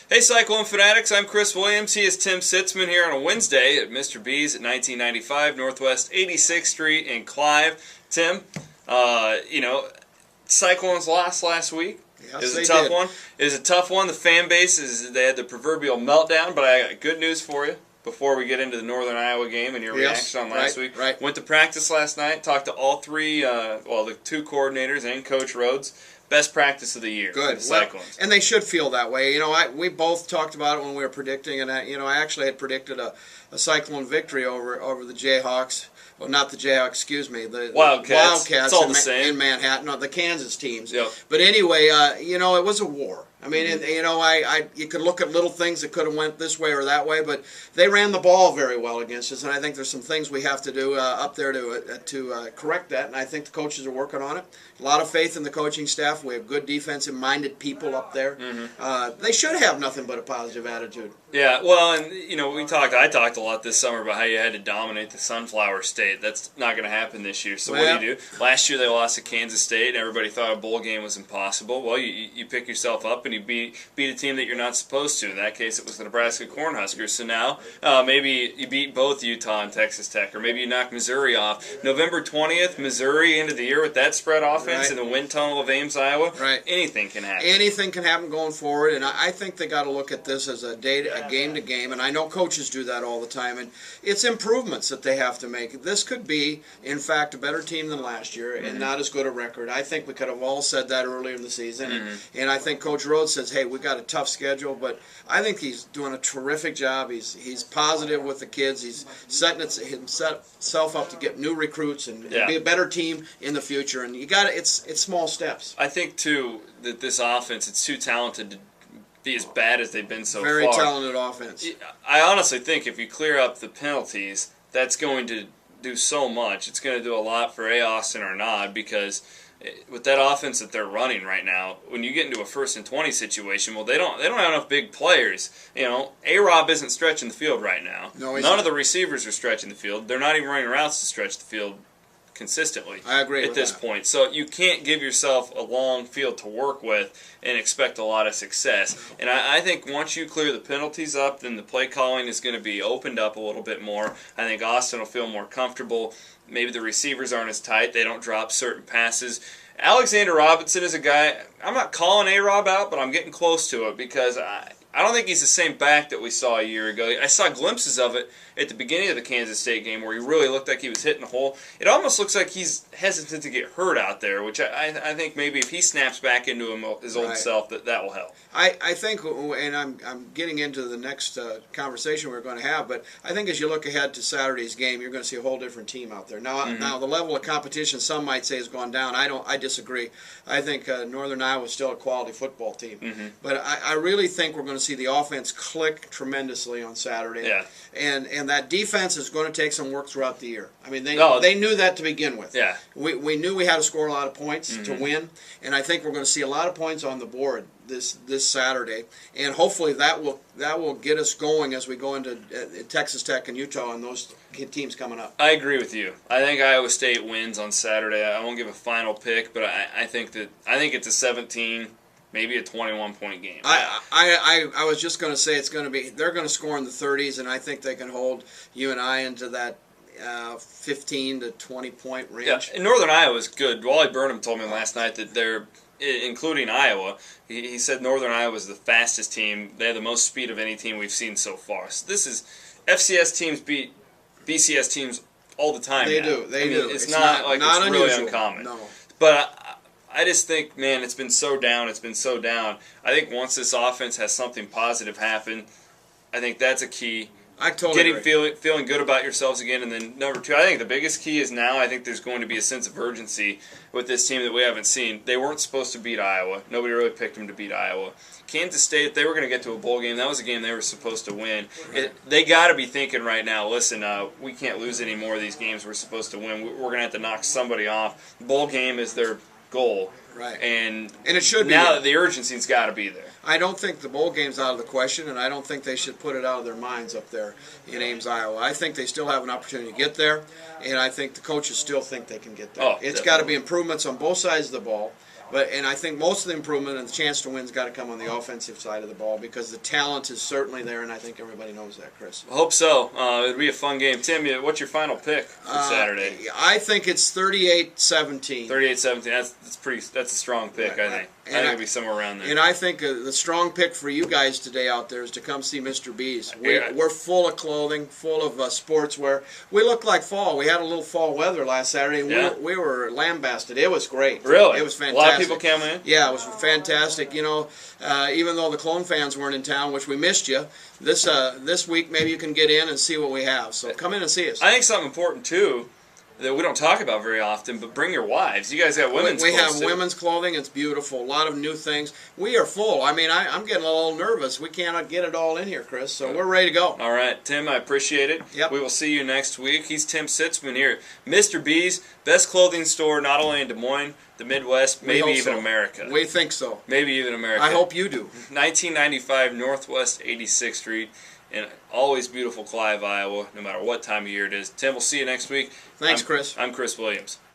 Hey Cyclone Fanatics, I'm Chris Williams. He is Tim Sitzmann here on a Wednesday at Mr. B's at 1995 Northwest 86th Street in Clive. Tim, Cyclones lost last week. Yes, it was they a tough did. one. It was a tough one. The fan base, they had the proverbial meltdown, but I got good news for you before we get into the Northern Iowa game and your reaction on last week. Right. Went to practice last night, talked to all three, the two coordinators and Coach Rhodes. Best practice of the year. Good. For the Cyclones. And they should feel that way. We both talked about it when we were predicting, and I actually had predicted a Cyclone victory over the Jayhawks. Well, not the Jayhawks, excuse me. The Wildcats. It's all the same. In Manhattan, no, the Kansas teams. Yep. But anyway, it was a war. I mean, you could look at little things that could have went this way or that way, but they ran the ball very well against us, and I think there's some things we have to do up there to correct that, and I think the coaches are working on it. A lot of faith in the coaching staff. We have good defensive-minded people up there. Mm-hmm. They should have nothing but a positive attitude. Yeah, well, and I talked a lot this summer about how you had to dominate the Sunflower State. That's not going to happen this year. So what do? Last year they lost to Kansas State, and everybody thought a bowl game was impossible. Well, you pick yourself up and you beat a team that you're not supposed to. In that case, it was the Nebraska Cornhuskers. So now maybe you beat both Utah and Texas Tech, or maybe you knock Missouri off. November 20th, Missouri into the year with that spread offense in the wind tunnel of Ames, Iowa. Right. Anything can happen. Anything can happen going forward, and I think they got to look at this as a game to game, and I know coaches do that all the time, and it's improvements that they have to make. This could be, in fact, a better team than last year and not as good a record. I think we could have all said that earlier in the season, and I think Coach Rhodes says, hey, we've got a tough schedule, but I think he's doing a terrific job. He's positive with the kids. He's setting himself up to get new recruits and be a better team in the future, and it's small steps. I think, too, that this offense, it's too talented to be as bad as they've been so far. Very talented offense. I honestly think if you clear up the penalties, that's going to do so much. It's going to do a lot for Austin or Nod, because with that offense that they're running right now, when you get into a 1st and 20 situation, well, they don't have enough big players. A-Rob isn't stretching the field right now. No, none of the receivers are stretching the field. They're not even running routes to stretch the field consistently. I agree at this point. So you can't give yourself a long field to work with and expect a lot of success. And I think once you clear the penalties up, then the play calling is going to be opened up a little bit more. I think Austin will feel more comfortable. Maybe the receivers aren't as tight. They don't drop certain passes. Alexander Robinson is a guy, I'm not calling A-Rob out, but I'm getting close to it, because I don't think he's the same back that we saw a year ago. I saw glimpses of it at the beginning of the Kansas State game where he really looked like he was hitting a hole. It almost looks like he's hesitant to get hurt out there, which I think maybe if he snaps back into his old self, that will help. I think, and I'm getting into the next conversation we're going to have, but I think as you look ahead to Saturday's game, you're going to see a whole different team out there. Now the level of competition, some might say, has gone down. I disagree. I think Northern Iowa is still a quality football team. But I really think we're going to see the offense click tremendously on Saturday. Yeah. And that defense is going to take some work throughout the year. I mean, they knew that to begin with. Yeah. We knew we had to score a lot of points to win, and I think we're going to see a lot of points on the board this Saturday, and hopefully that will get us going as we go into Texas Tech and Utah and those teams coming up. I agree with you. I think Iowa State wins on Saturday. I won't give a final pick, but I think it's a 17. Maybe a 21-point game. I was just going to say they're going to score in the 30s, and I think they can hold UNI into that 15 to 20-point range. Yeah, and Northern Iowa is good. Wally Burnham told me last night that they're, including Iowa, he said Northern Iowa is the fastest team. They have the most speed of any team we've seen so far. So this is, FCS teams beat BCS teams all the time. They do. It's not like not it's unusual. really uncommon. No. But I just think, man, it's been so down. I think once this offense has something positive happen, I think that's a key. I totally agree. Feeling good about yourselves again. And then number 2, I think the biggest key is now I think there's going to be a sense of urgency with this team that we haven't seen. They weren't supposed to beat Iowa. Nobody really picked them to beat Iowa. Kansas State, they were going to get to a bowl game. That was a game they were supposed to win. They got to be thinking right now, listen, we can't lose any more of these games we're supposed to win. We're going to have to knock somebody off. Bowl game is their goal. Right. And it should be. Now the urgency's got to be there. I don't think the bowl game's out of the question, and I don't think they should put it out of their minds up there in Ames, Iowa. I think they still have an opportunity to get there, and I think the coaches still think they can get there. Oh, it's got to be improvements on both sides of the ball. And I think most of the improvement and the chance to win's got to come on the offensive side of the ball because the talent is certainly there, and I think everybody knows that, Chris. I hope so. It'll be a fun game. Tim, what's your final pick for Saturday? I think it's 38-17. 38-17. That's a strong pick, I think. I think it'll be somewhere around there. And I think the strong pick for you guys today out there is to come see Mr. B's. Yeah. We're full of clothing, full of sportswear. We look like fall. We had a little fall weather last Saturday, and we were lambasted. It was great. Really? It was fantastic. A lot of people came in? Yeah, it was fantastic. You know, even though the Clone fans weren't in town, which we missed you, this week maybe you can get in and see what we have. So come in and see us. I think something important, too, that we don't talk about very often, but bring your wives. You guys got women's clothes. We have women's clothing. It's beautiful. A lot of new things. We are full. I mean, I'm getting a little nervous. We cannot get it all in here, Chris, so we're ready to go. All right, Tim, I appreciate it. Yep. We will see you next week. He's Tim Sitzmann here. Mr. B's, best clothing store not only in Des Moines, the Midwest, maybe even America. We think so. Maybe even America. I hope you do. 1995 Northwest 86th Street. And always beautiful Clive, Iowa, no matter what time of year it is. Tim, we'll see you next week. Thanks, Chris. I'm Chris Williams.